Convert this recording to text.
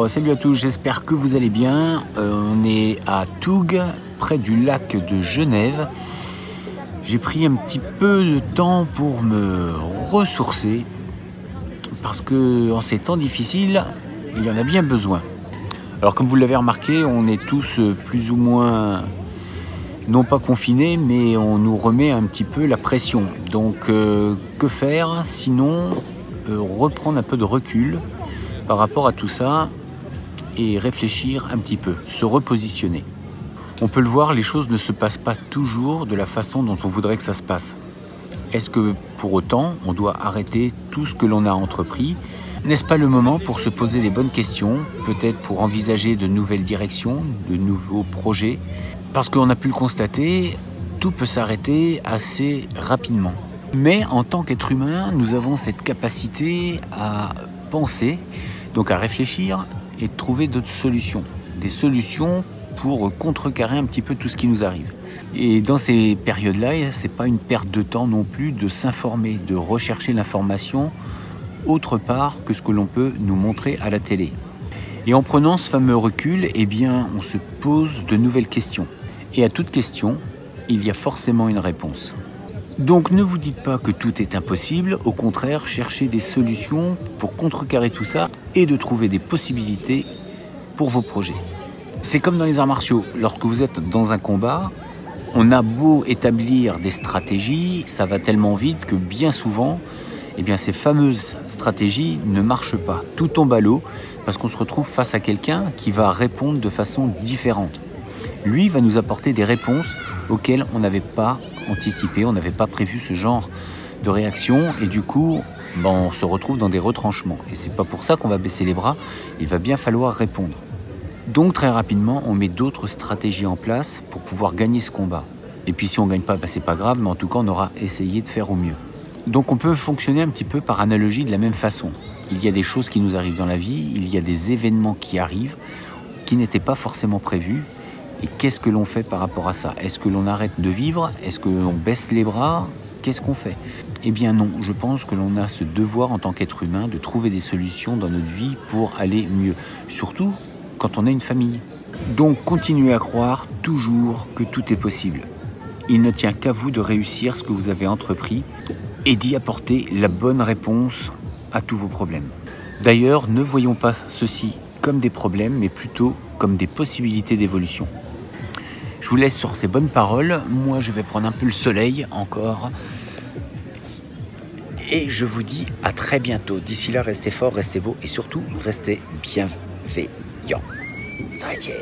Salut à tous, j'espère que vous allez bien. On est à Toug, près du lac de Genève. J'ai pris un petit peu de temps pour me ressourcer parce que en ces temps difficiles, il y en a bien besoin. Alors comme vous l'avez remarqué, on est tous plus ou moins, non pas confinés, mais on nous remet un petit peu la pression. Donc que faire sinon reprendre un peu de recul par rapport à tout ça et réfléchir un petit peu, se repositionner. On peut le voir, les choses ne se passent pas toujours de la façon dont on voudrait que ça se passe. Est-ce que pour autant, on doit arrêter tout ce que l'on a entrepris? N'est-ce pas le moment pour se poser les bonnes questions, peut-être pour envisager de nouvelles directions, de nouveaux projets? Parce qu'on a pu le constater, tout peut s'arrêter assez rapidement. Mais en tant qu'être humain, nous avons cette capacité à penser, donc à réfléchir et trouver d'autres solutions. Des solutions pour contrecarrer un petit peu tout ce qui nous arrive. Et dans ces périodes-là, c'est pas une perte de temps non plus de s'informer, de rechercher l'information autre part que ce que l'on peut nous montrer à la télé. Et en prenant ce fameux recul, eh bien, on se pose de nouvelles questions. Et à toute question, il y a forcément une réponse. Donc ne vous dites pas que tout est impossible, au contraire, cherchez des solutions pour contrecarrer tout ça et de trouver des possibilités pour vos projets. C'est comme dans les arts martiaux, lorsque vous êtes dans un combat, on a beau établir des stratégies, ça va tellement vite que bien souvent, eh bien, ces fameuses stratégies ne marchent pas. Tout tombe à l'eau parce qu'on se retrouve face à quelqu'un qui va répondre de façon différente. Lui va nous apporter des réponses auxquelles on n'avait pas anticipé, on n'avait pas prévu ce genre de réaction et du coup, on se retrouve dans des retranchements. Et c'est pas pour ça qu'on va baisser les bras, il va bien falloir répondre. Donc très rapidement, on met d'autres stratégies en place pour pouvoir gagner ce combat. Et puis si on ne gagne pas, c'est pas grave, mais en tout cas, on aura essayé de faire au mieux. Donc on peut fonctionner un petit peu par analogie de la même façon. Il y a des choses qui nous arrivent dans la vie, il y a des événements qui arrivent, qui n'étaient pas forcément prévus. Et qu'est-ce que l'on fait par rapport à ça? Est-ce que l'on arrête de vivre? Est-ce que l'on baisse les bras? Qu'est-ce qu'on fait? Eh bien non, je pense que l'on a ce devoir en tant qu'être humain de trouver des solutions dans notre vie pour aller mieux. Surtout quand on a une famille. Donc continuez à croire toujours que tout est possible. Il ne tient qu'à vous de réussir ce que vous avez entrepris et d'y apporter la bonne réponse à tous vos problèmes. D'ailleurs, ne voyons pas ceci comme des problèmes, mais plutôt comme des possibilités d'évolution. Je vous laisse sur ces bonnes paroles. Moi, je vais prendre un peu le soleil encore. Et je vous dis à très bientôt. D'ici là, restez forts, restez beaux et surtout, restez bienveillants. Ça va, Étienne.